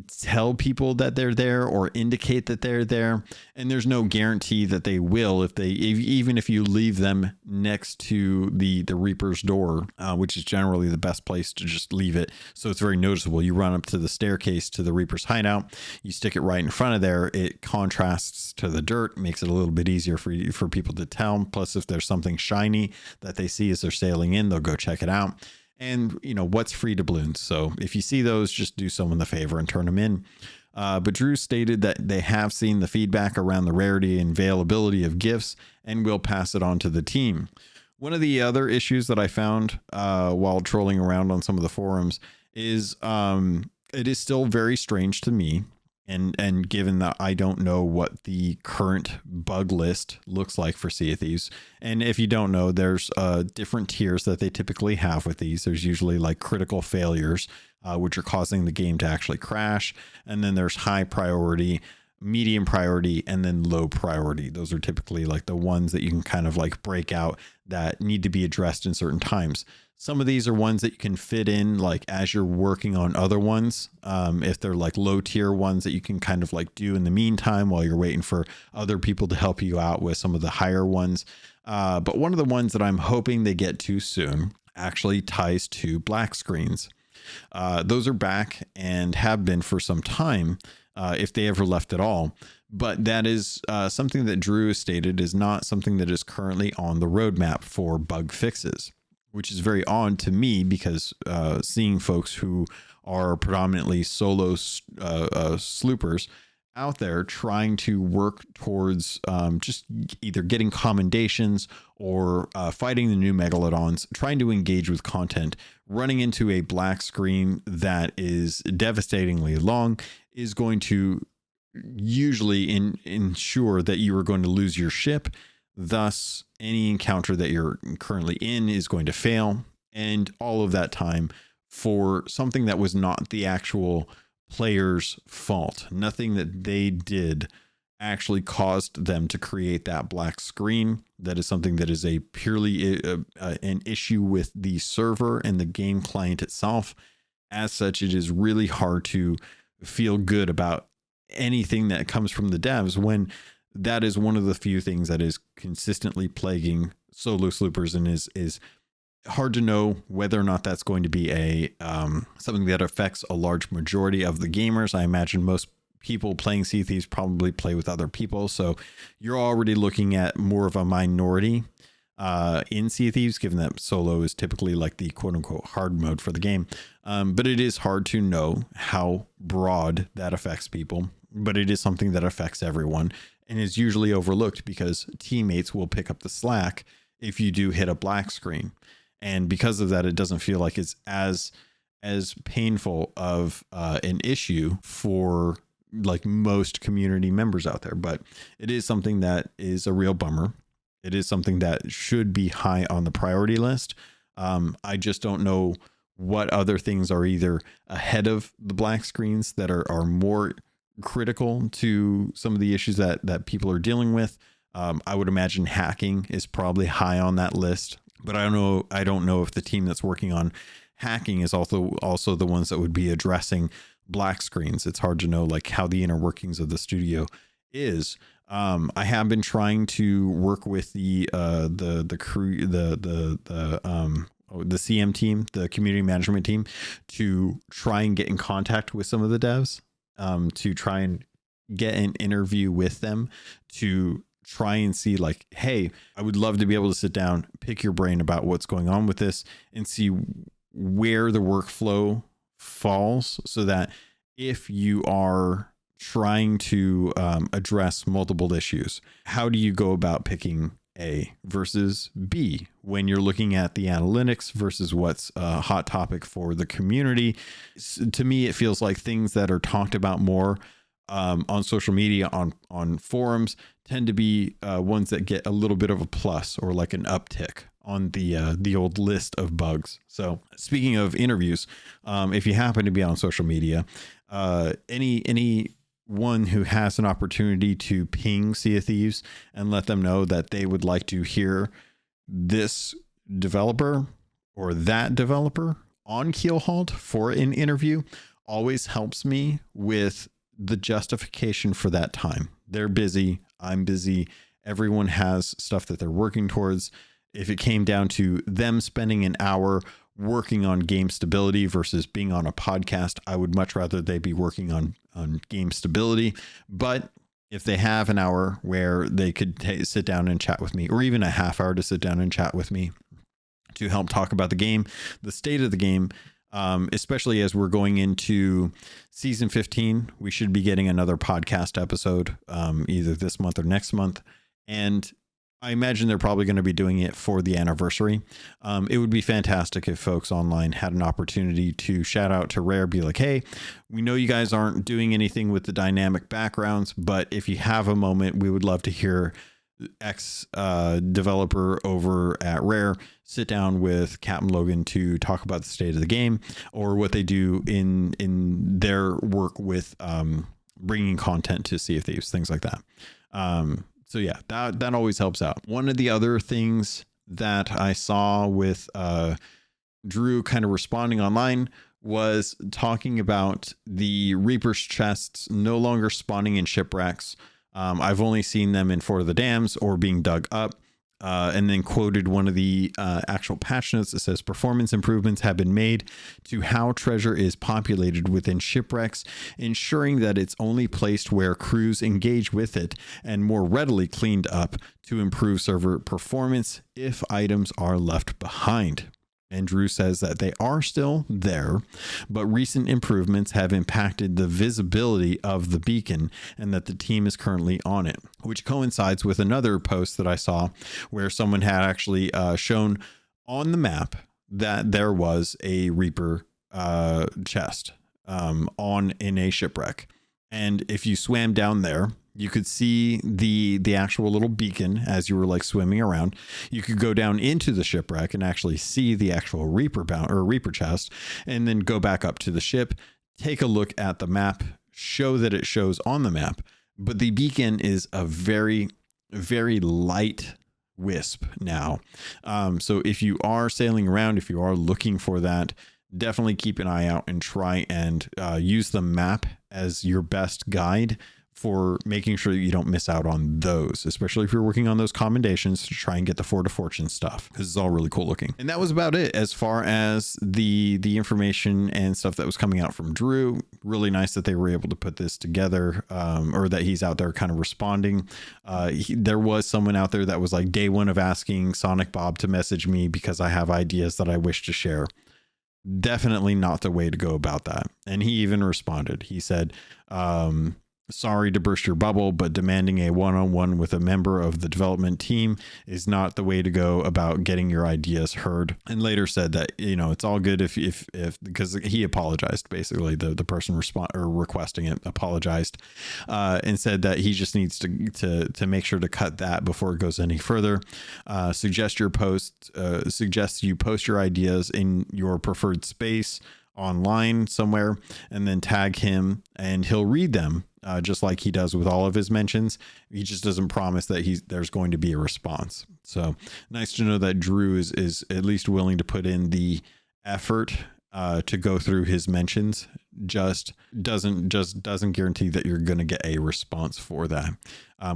tell people that they're there or indicate that they're there, and there's no guarantee that they will even if you leave them next to the Reaper's door, which is generally the best place to just leave it so it's very noticeable. You run up to the staircase to the Reaper's Hideout, you stick it right in front of there. It contrasts to the dirt, makes it a little bit easier for people to tell. Plus, if there's something shiny that they see as they're sailing in, they'll go check it out. And what's free doubloons, so if you see those, just do someone the favor and turn them in. But Drew stated that they have seen the feedback around the rarity and availability of gifts and will pass it on to the team. One of the other issues that I found while trolling around on some of the forums is it is still very strange to me And given that I don't know what the current bug list looks like for Sea of Thieves, and if you don't know, there's different tiers that they typically have with these. There's usually like critical failures, which are causing the game to actually crash. And then there's high priority, medium priority, and then low priority. Those are typically like the ones that you can kind of like break out that need to be addressed in certain times. Some of these are ones that you can fit in like as you're working on other ones. If they're like low tier ones that you can kind of like do in the meantime while you're waiting for other people to help you out with some of the higher ones. But one of the ones that I'm hoping they get to soon actually ties to black screens. Those are back and have been for some time, if they ever left at all. But that is something that Drew has stated is not something that is currently on the roadmap for bug fixes, which is very odd to me because seeing folks who are predominantly solo sloopers out there trying to work towards just either getting commendations or fighting the new megalodons, trying to engage with content, running into a black screen that is devastatingly long is going to usually ensure that you are going to lose your ship. Thus, any encounter that you're currently in is going to fail. And all of that time for something that was not the actual player's fault. Nothing that they did actually caused them to create that black screen. That is something that is a purely an issue with the server and the game client itself. As such, it is really hard to feel good about anything that comes from the devs when that is one of the few things that is consistently plaguing solo sloopers and is hard to know whether or not that's going to be a something that affects a large majority of the gamers. I imagine most people playing Sea of Thieves probably play with other people, so you're already looking at more of a minority in Sea of Thieves, given that solo is typically like the quote unquote hard mode for the game. But it is hard to know how broad that affects people, but it is something that affects everyone and is usually overlooked because teammates will pick up the slack if you do hit a black screen. And because of that, it doesn't feel like it's as painful of an issue for like most community members out there. But it is something that is a real bummer. It is something that should be high on the priority list. I just don't know what other things are either ahead of the black screens that are more critical to some of the issues that people are dealing with. I would imagine hacking is probably high on that list, but I don't know if the team that's working on hacking is also the ones that would be addressing black screens. It's hard to know like how the inner workings of the studio is. I have been trying to work with the crew, the CM team, the community management team, to try and get in contact with some of the devs, to try and get an interview with them, to try and see like, hey, I would love to be able to sit down, pick your brain about what's going on with this and see where the workflow falls, so that if you are trying to address multiple issues, how do you go about picking A versus B when you're looking at the analytics versus what's a hot topic for the community? To me, it feels like things that are talked about more on social media, on forums, tend to be ones that get a little bit of a plus or like an uptick on the old list of bugs. So speaking of interviews, if you happen to be on social media, anyone who has an opportunity to ping Sea of Thieves and let them know that they would like to hear this developer or that developer on Keelhauled for an interview always helps me with the justification for that time. They're busy. I'm busy. Everyone has stuff that they're working towards. If it came down to them spending an hour working on game stability versus being on a podcast, I would much rather they be working on game stability. But if they have an hour where they could sit down and chat with me, or even a half hour to sit down and chat with me to help talk about the game, the state of the game, especially as we're going into season 15, we should be getting another podcast episode either this month or next month. And I imagine they're probably going to be doing it for the anniversary. It would be fantastic if folks online had an opportunity to shout out to Rare, be like, hey, we know you guys aren't doing anything with the dynamic backgrounds, but if you have a moment, we would love to hear X developer over at Rare sit down with CaptainLogun to talk about the state of the game or what they do in their work with bringing content to Sea of Thieves, things like that. So yeah, that always helps out. One of the other things that I saw with Drew kind of responding online was talking about the Reaper's chests no longer spawning in shipwrecks. I've only seen them in Fort of the Dams or being dug up. And then quoted one of the actual patch notes that says performance improvements have been made to how treasure is populated within shipwrecks, ensuring that it's only placed where crews engage with it and more readily cleaned up to improve server performance if items are left behind. And Drew says that they are still there, but recent improvements have impacted the visibility of the beacon and that the team is currently on it, which coincides with another post that I saw where someone had actually shown on the map that there was a Reaper chest in a shipwreck. And if you swam down there, you could see the actual little beacon as you were like swimming around. You could go down into the shipwreck and actually see the actual Reaper chest, and then go back up to the ship, take a look at the map, show that it shows on the map. But the beacon is a very, very light wisp now. So if you are sailing around, if you are looking for that, definitely keep an eye out and try and use the map as your best guide for making sure that you don't miss out on those, especially if you're working on those commendations to try and get the Fort of Fortune stuff, because it's all really cool looking. And that was about it as far as the information and stuff that was coming out from Drew. Really nice that they were able to put this together, or that he's out there kind of responding. There was someone out there that was like day one of asking Sonic Bob to message me because I have ideas that I wish to share. Definitely not the way to go about that. And he even responded. He said, sorry to burst your bubble, but demanding a one-on-one with a member of the development team is not the way to go about getting your ideas heard. And later said that, you know, it's all good if because he apologized, basically the person requesting it apologized, and said that he just needs to make sure to cut that before it goes any further. Suggests you post your ideas in your preferred space online somewhere, and then tag him and he'll read them, just like he does with all of his mentions. He just doesn't promise that there's going to be a response. So nice to know that Drew is at least willing to put in the effort to go through his mentions. Just doesn't guarantee that you're going to get a response for that,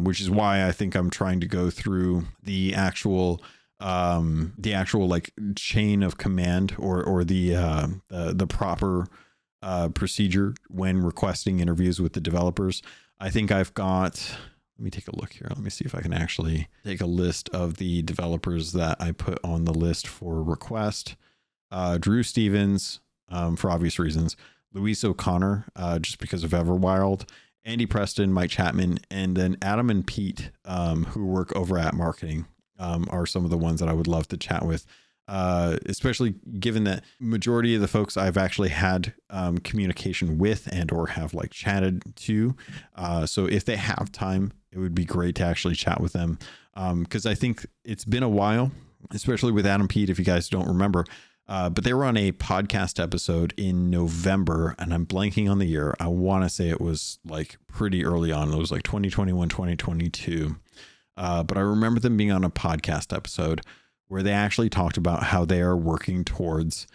which is why I think I'm trying to go through the actual like chain of command or the proper procedure when requesting interviews with the developers. I think I've got, let me take a look here. Let me see if I can actually take a list of the developers that I put on the list for request. Drew Stevens, for obvious reasons, Luis O'Connor, just because of Everwild, Andy Preston, Mike Chapman, and then Adam and Pete, who work over at marketing. Are some of the ones that I would love to chat with, especially given that majority of the folks I've actually had communication with and or have like chatted to. So if they have time, it would be great to actually chat with them, because I think it's been a while, especially with Adam Pete, if you guys don't remember. But they were on a podcast episode in November, and I'm blanking on the year. I want to say it was like pretty early on. It was like 2021, 2022. But I remember them being on a podcast episode where they actually talked about how they are working towards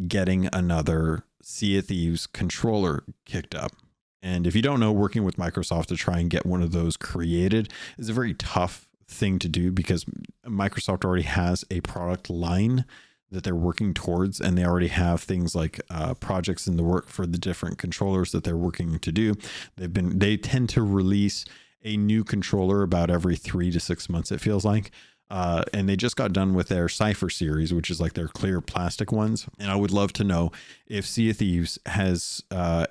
getting another Sea of Thieves controller kicked up. And if you don't know, working with Microsoft to try and get one of those created is a very tough thing to do, because Microsoft already has a product line that they're working towards, and they already have things like projects in the work for the different controllers that they're working to do. They tend to release a new controller about every 3 to 6 months, it feels like. And they just got done with their Cypher series, which is like their clear plastic ones. And I would love to know if Sea of Thieves has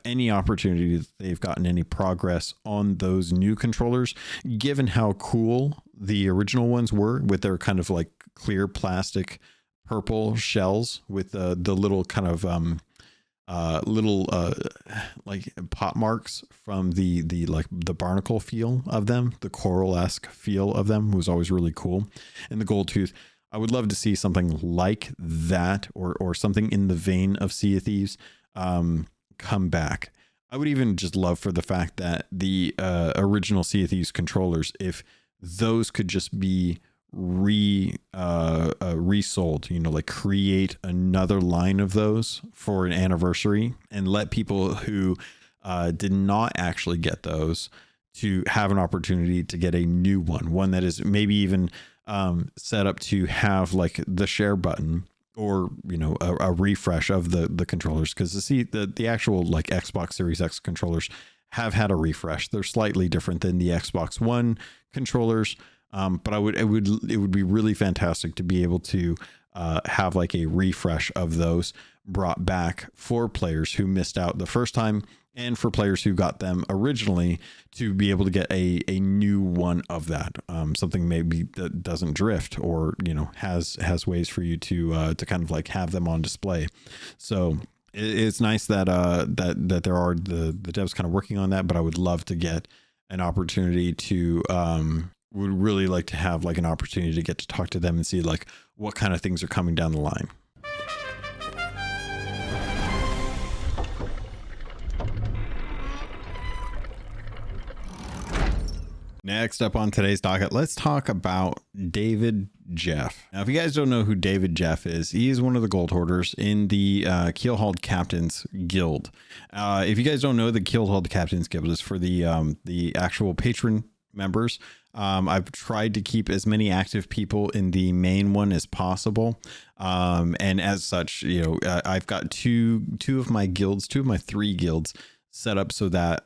any opportunity that they've gotten any progress on those new controllers, given how cool the original ones were, with their kind of like clear plastic purple shells with the little kind of like pot marks from the like the barnacle feel of them. The coral-esque feel of them was always really cool. And the gold tooth, I would love to see something like that, or something in the vein of Sea of Thieves come back. I would even just love for the fact that the original Sea of Thieves controllers, if those could just be resold, you know, like create another line of those for an anniversary and let people who did not actually get those to have an opportunity to get a new one that is maybe even set up to have like the share button, or, you know, a refresh of the controllers. Because the actual like Xbox Series X controllers have had a refresh. They're slightly different than the Xbox One controllers. But it would be really fantastic to be able to have like a refresh of those brought back for players who missed out the first time, and for players who got them originally to be able to get a new one of that. Something maybe that doesn't drift, or, you know, has ways for you to kind of like have them on display. So it's nice that that there are the devs kind of working on that, but I would love to get an opportunity to would really like to have like an opportunity to get to talk to them and see like what kind of things are coming down the line. Next up on today's docket, let's talk about David Jeff. Now, if you guys don't know who David Jeff is, he is one of the gold hoarders in the Keelhauled Captains Guild. If you guys don't know, the Keelhauled Captains Guild is for the actual patron members. I've tried to keep as many active people in the main one as possible. And as such, you know, I've got two of my 3 guilds set up so that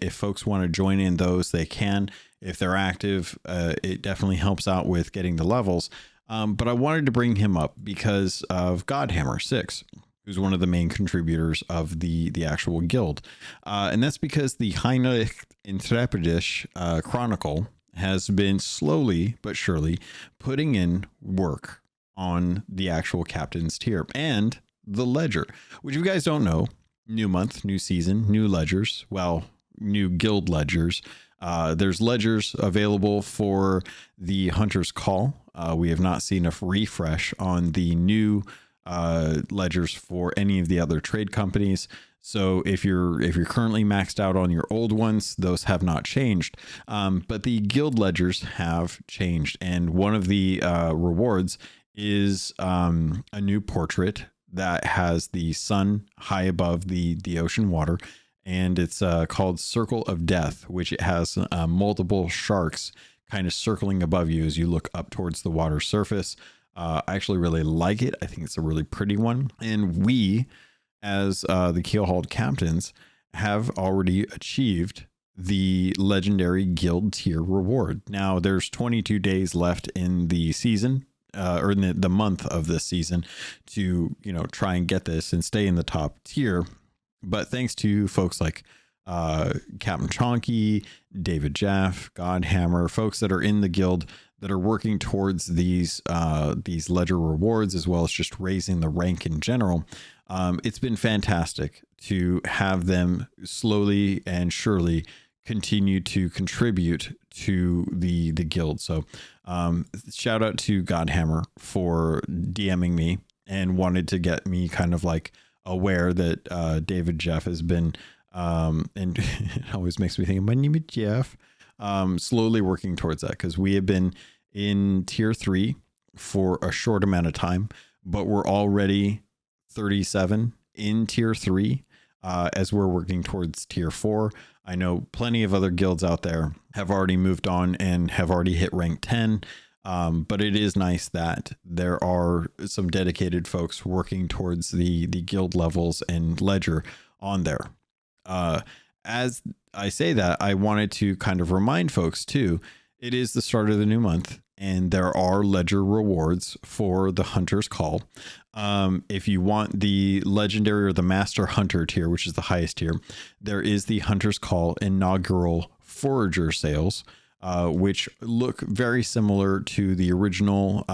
if folks want to join in those, they can. If they're active, it definitely helps out with getting the levels. But I wanted to bring him up because of Godhammer6, who's one of the main contributors of the actual guild. And that's because the Heinrich Intrepidus Chronicle has been slowly but surely putting in work on the actual captain's tier and the ledger, which, if you guys don't know, new month, new season, new ledgers, well, new guild ledgers. There's ledgers available for the Hunter's Call. We have not seen a refresh on the new ledgers for any of the other trade companies. So if you're currently maxed out on your old ones, those have not changed. But the guild ledgers have changed, and one of the rewards is a new portrait that has the sun high above the ocean water, and it's called Circle of Death, which it has multiple sharks kind of circling above you as you look up towards the water surface. I actually really like it. I think it's a really pretty one, and we, as the Keelhauled Captains, have already achieved the legendary guild tier reward. Now there's 22 days left in the season, or in the month of this season, to, you know, try and get this and stay in the top tier. But thanks to folks like Captain Chonky, David Jeff, Godhammer, folks that are in the guild that are working towards these ledger rewards, as well as just raising the rank in general. It's been fantastic to have them slowly and surely continue to contribute to the guild. So shout out to Godhammer for DMing me and wanted to get me kind of like aware that David Jeff has been, and it always makes me think, my name is Jeff, slowly working towards that, because we have been in tier 3 for a short amount of time, but we're already 37 in tier 3 as we're working towards tier 4. I know plenty of other guilds out there have already moved on and have already hit rank 10. But it is nice that there are some dedicated folks working towards the guild levels and ledger on there. As I say that, I wanted to kind of remind folks too, it is the start of the new month, and there are ledger rewards for the Hunter's Call. If you want the legendary or the Master Hunter tier, which is the highest tier, there is the Hunter's Call inaugural Forager sales. which look very similar to the original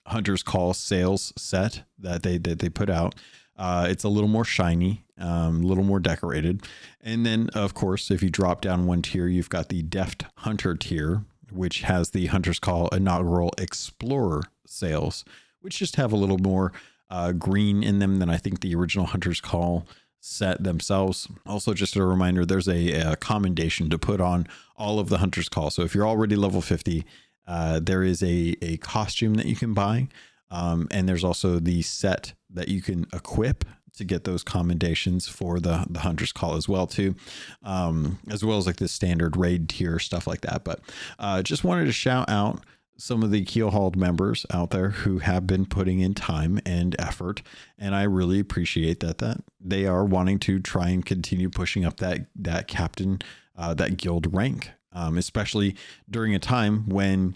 Hunter's Call sales set that they put out. It's a little more shiny, a little more decorated. And then, of course, if you drop down one tier, you've got the Deft Hunter tier, which has the Hunter's Call inaugural Explorer sales, which just have a little more green in them than I think the original Hunter's Call set themselves. Also, just a reminder, there's a commendation to put on all of the Hunter's Call. So if you're already level 50, there is a costume that you can buy. And there's also the set that you can equip to get those commendations for the Hunter's Call as well too, as well as like the standard raid tier, stuff like that. But just wanted to shout out some of the Keelhauled members out there who have been putting in time and effort, and I really appreciate that they are wanting to try and continue pushing up that captain, that guild rank. Especially during a time when,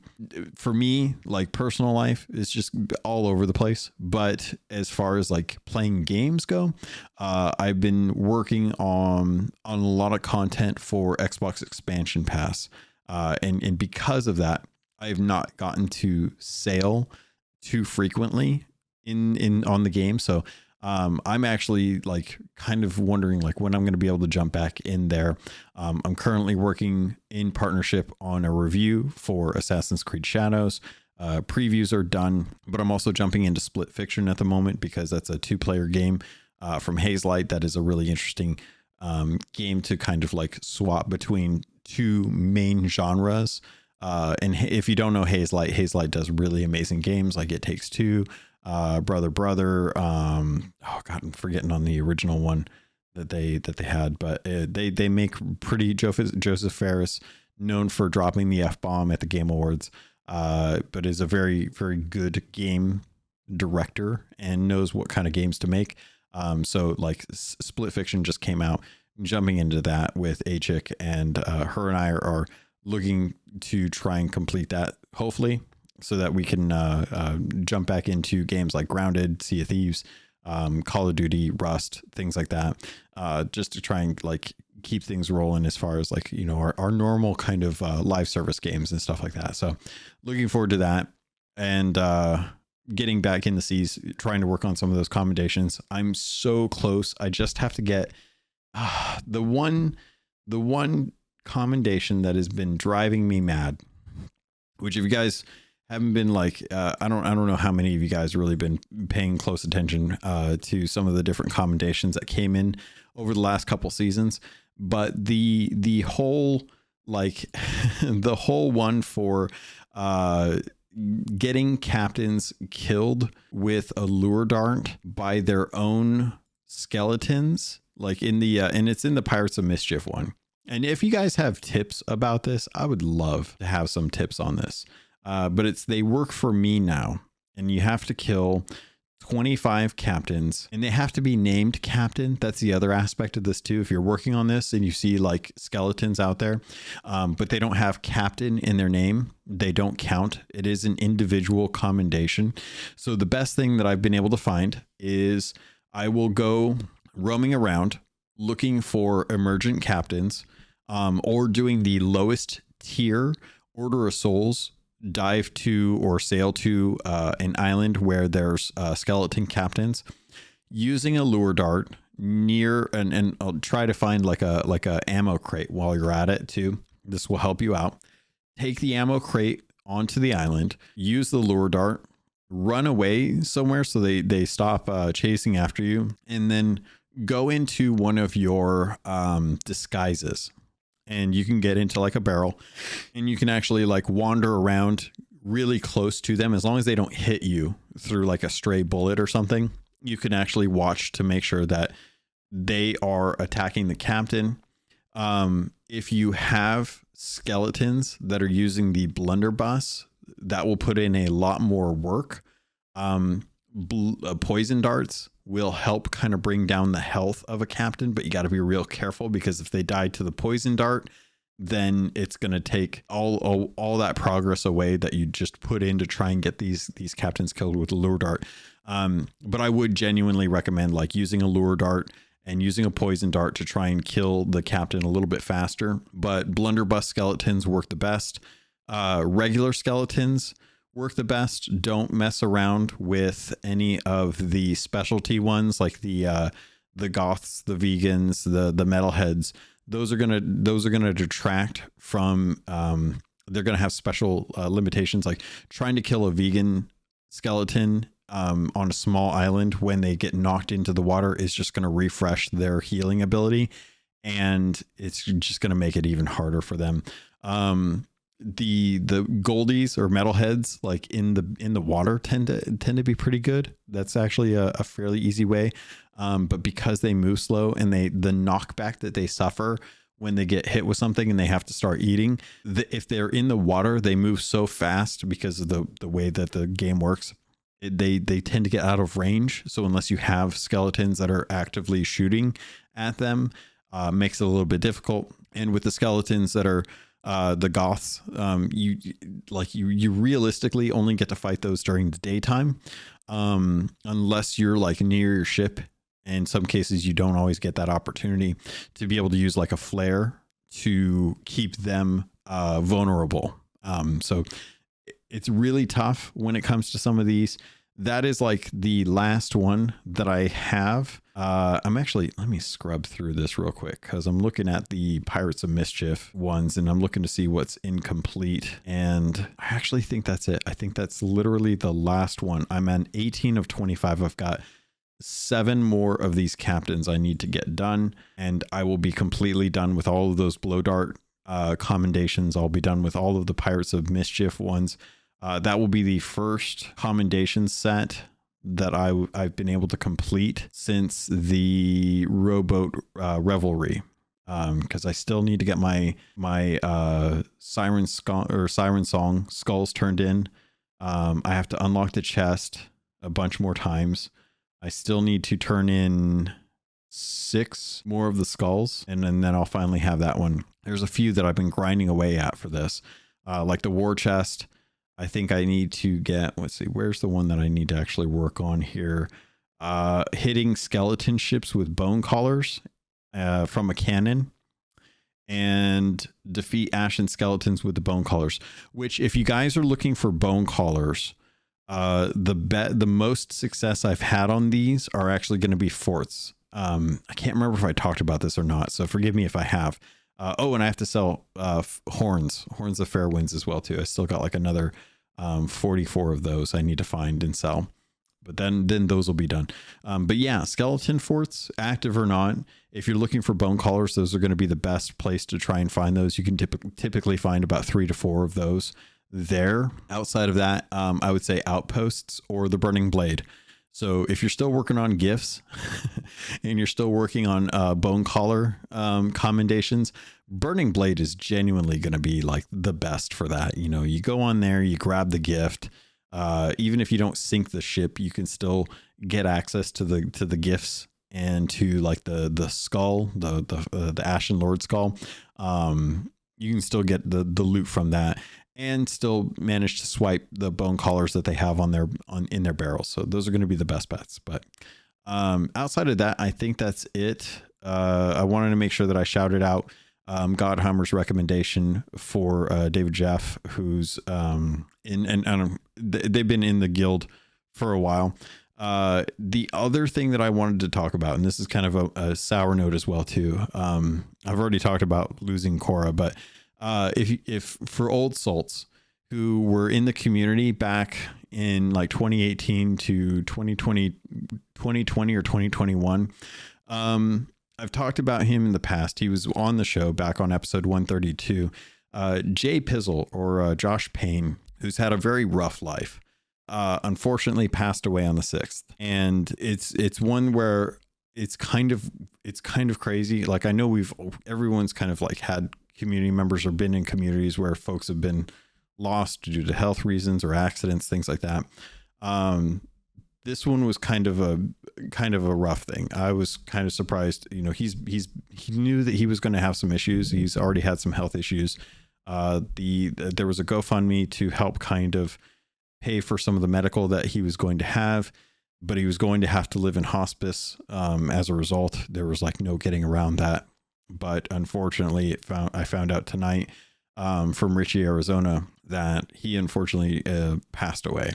for me, like personal life is just all over the place. But as far as like playing games go, I've been working on a lot of content for Xbox Expansion Pass. And because of that, I have not gotten to sail too frequently on the game. So I'm actually like kind of wondering like when I'm going to be able to jump back in there. I'm currently working in partnership on a review for Assassin's Creed Shadows. Previews are done, but I'm also jumping into Split Fiction at the moment because that's a 2-player game from Hazelight. That is a really interesting game to kind of like swap between two main genres. And if you don't know Hazelight does really amazing games like It Takes Two, Brother. Oh God, I'm forgetting on the original one that they had, but they make pretty. Joseph Ferris, known for dropping the F-bomb at the Game Awards, but is a very, very good game director and knows what kind of games to make. So like Split Fiction just came out, jumping into that with A-Chick, and her and I are looking to try and complete that, hopefully, so that we can jump back into games like Grounded, Sea of Thieves, Call of Duty, Rust, things like that, just to try and like keep things rolling as far as like, you know, our normal kind of live service games and stuff like that. So looking forward to that, and getting back in the seas, trying to work on some of those commendations. I'm so close. I just have to get the one commendation that has been driving me mad, which if you guys haven't been like, I don't know how many of you guys really been paying close attention to some of the different commendations that came in over the last couple seasons, but the whole like the whole one for getting captains killed with a lure dart by their own skeletons, like in the and it's in the Pirates of Mischief one. And if you guys have tips about this, I would love to have some tips on this. But they work for me now, and you have to kill 25 captains, and they have to be named captain. That's the other aspect of this too. If you're working on this and you see like skeletons out there, but they don't have captain in their name, they don't count. It is an individual commendation. So the best thing that I've been able to find is I will go roaming around looking for emergent captains, or doing the lowest tier Order of Souls, dive to or sail to an island where there's skeleton captains, using a lure dart near, and I'll try to find like a ammo crate while you're at it too. This will help you out. Take the ammo crate onto the island, use the lure dart, run away somewhere so they stop chasing after you, and then go into one of your disguises. And you can get into like a barrel, and you can actually like wander around really close to them. As long as they don't hit you through like a stray bullet or something, you can actually watch to make sure that they are attacking the captain. If you have skeletons that are using the blunderbuss, that will put in a lot more work. Poison darts will help kind of bring down the health of a captain, but you got to be real careful, because if they die to the poison dart, then it's going to take all that progress away that you just put in to try and get these captains killed with a lure dart. But I would genuinely recommend like using a lure dart and using a poison dart to try and kill the captain a little bit faster. But blunderbuss skeletons work the best. Regular skeletons work the best. Don't mess around with any of the specialty ones like the goths, the vegans, the metalheads. Those are gonna detract from. They're gonna have special limitations, like trying to kill a vegan skeleton on a small island when they get knocked into the water is just going to refresh their healing ability, and it's just going to make it even harder for them. The goldies or metalheads, like in the water, tend to be pretty good. That's actually a fairly easy way, but because they move slow and the knockback that they suffer when they get hit with something and they have to start eating, if they're in the water, they move so fast because of the way that the game works. They tend to get out of range. So unless you have skeletons that are actively shooting at them, makes it a little bit difficult. And with the skeletons that are the goths, you realistically only get to fight those during the daytime, unless you're like near your ship. In some cases, you don't always get that opportunity to be able to use like a flare to keep them vulnerable. So it's really tough when it comes to some of these. That is like the last one that I have. Let me scrub through this real quick because I'm looking at the Pirates of Mischief ones and I'm looking to see what's incomplete. And I actually think that's it. I think that's literally the last one. I'm at 18 of 25. I've got 7 more of these captains I need to get done, and I will be completely done with all of those blow dart commendations. I'll be done with all of the Pirates of Mischief ones. That will be the first commendation set that I've been able to complete since the rowboat revelry, because I still need to get my siren song skulls turned in. I have to unlock the chest a bunch more times. I still need to turn in 6 more of the skulls, and then I'll finally have that one. There's a few that I've been grinding away at for this, like the war chest. I think I need to get, let's see, where's the one that I need to actually work on here? Hitting skeleton ships with bone collars from a cannon, and defeat ashen skeletons with the bone collars, which if you guys are looking for bone collars, the most success I've had on these are actually going to be forts. I can't remember if I talked about this or not, so forgive me if I have. And I have to sell horns of fair winds as well too. I still got like another 44 of those I need to find and sell, but then those will be done. But yeah, skeleton forts, active or not, if you're looking for bone collars, those are going to be the best place to try and find those. You can typically find about 3 to 4 of those there. Outside of that, I would say outposts or the burning blade. So if you're still working on gifts and you're still working on bone collar commendations, burning blade is genuinely going to be like the best for that. You know, you go on there, you grab the gift. Even if you don't sink the ship, you can still get access to the gifts and to like the skull, the Ashen Lord skull. You can still get the loot from that, and still manage to swipe the bone collars that they have in their barrels. So those are going to be the best bets. But outside of that, I think that's it. I wanted to make sure that I shouted out Godhammer's recommendation for David Jeff, who's they've been in the guild for a while. The other thing that I wanted to talk about, and this is kind of a sour note as well too. I've already talked about losing Cora, but if for old salts who were in the community back in like 2018 to 2020 or 2021, I've talked about him in the past. He was on the show back on episode 132. JPizzle or Josh Payne, who's had a very rough life, unfortunately passed away on the 6th. And it's one where it's kind of crazy. Like, I know everyone's kind of like had community members or been in communities where folks have been lost due to health reasons or accidents, things like that. This one was kind of a rough thing. I was kind of surprised. You know, he knew that he was going to have some issues. He's already had some health issues. There was a GoFundMe to help kind of pay for some of the medical that he was going to have. but he was going to have to live in hospice. As a result, there was like no getting around that. But unfortunately, I found out tonight from Richie, Arizona, that he unfortunately passed away.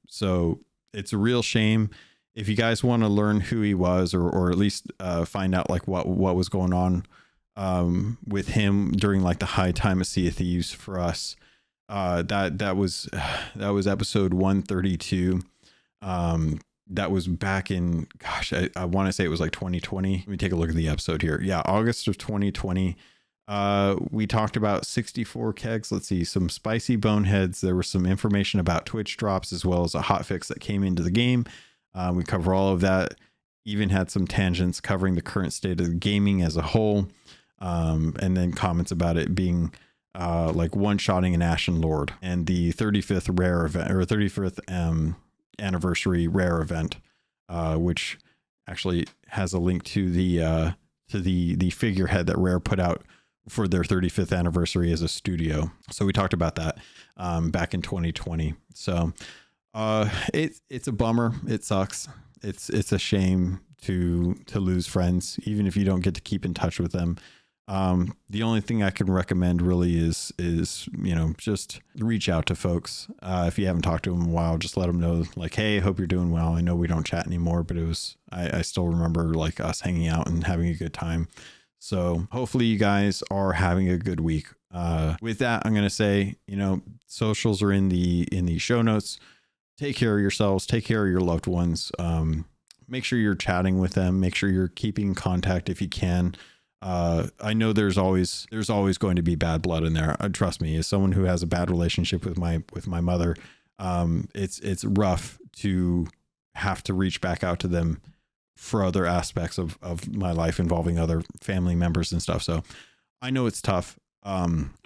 So it's a real shame. If you guys want to learn who he was, or at least find out like what was going on with him during like the high time of Sea of Thieves for us, that was episode 132. That was back in, gosh, I want to say it was like 2020. Let me take a look at the episode here. Yeah, August of 2020. We talked about 64 kegs. Let's see, some spicy boneheads. There was some information about Twitch drops, as well as a hotfix that came into the game. We cover all of that. Even had some tangents covering the current state of gaming as a whole. And then comments about it being like one-shotting an Ashen Lord and the 35th rare event, or 35th anniversary rare event, which actually has a link to the figurehead that Rare put out for their 35th anniversary as a studio. So we talked about that back in 2020. So it's a bummer. It sucks. It's a shame to lose friends, even if you don't get to keep in touch with them. The only thing I can recommend really is, you know, just reach out to folks. If you haven't talked to them in a while, just let them know like, hey, I hope you're doing well. I know we don't chat anymore, but I still remember like us hanging out and having a good time. So hopefully you guys are having a good week. With that, I'm going to say, you know, socials are in the show notes. Take care of yourselves, take care of your loved ones. Make sure you're chatting with them. Make sure you're keeping contact if you can. I know there's always going to be bad blood in there. Trust me, as someone who has a bad relationship with my mother, it's rough to have to reach back out to them for other aspects of my life involving other family members and stuff. So I know it's tough.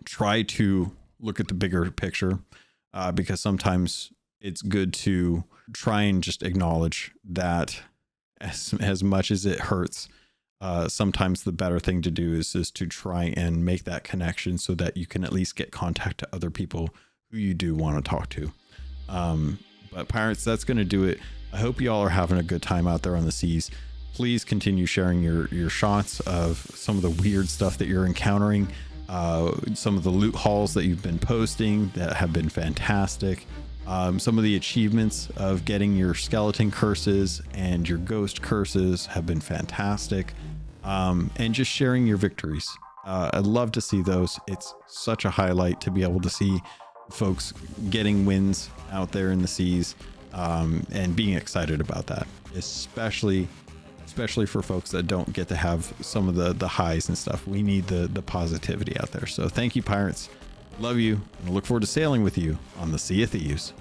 Try to look at the bigger picture, because sometimes it's good to try and just acknowledge that as much as it hurts, sometimes the better thing to do is to try and make that connection so that you can at least get contact to other people who you do want to talk to. But pirates, that's going to do it. I hope y'all are having a good time out there on the seas. Please continue sharing your shots of some of the weird stuff that you're encountering, some of the loot hauls that you've been posting that have been fantastic. Some of the achievements of getting your skeleton curses and your ghost curses have been fantastic. And just sharing your victories. I'd love to see those. It's such a highlight to be able to see folks getting wins out there in the seas, and being excited about that, especially for folks that don't get to have some of the highs and stuff. We need the positivity out there. So thank you, pirates. Love you, and I look forward to sailing with you on the Sea of Thieves.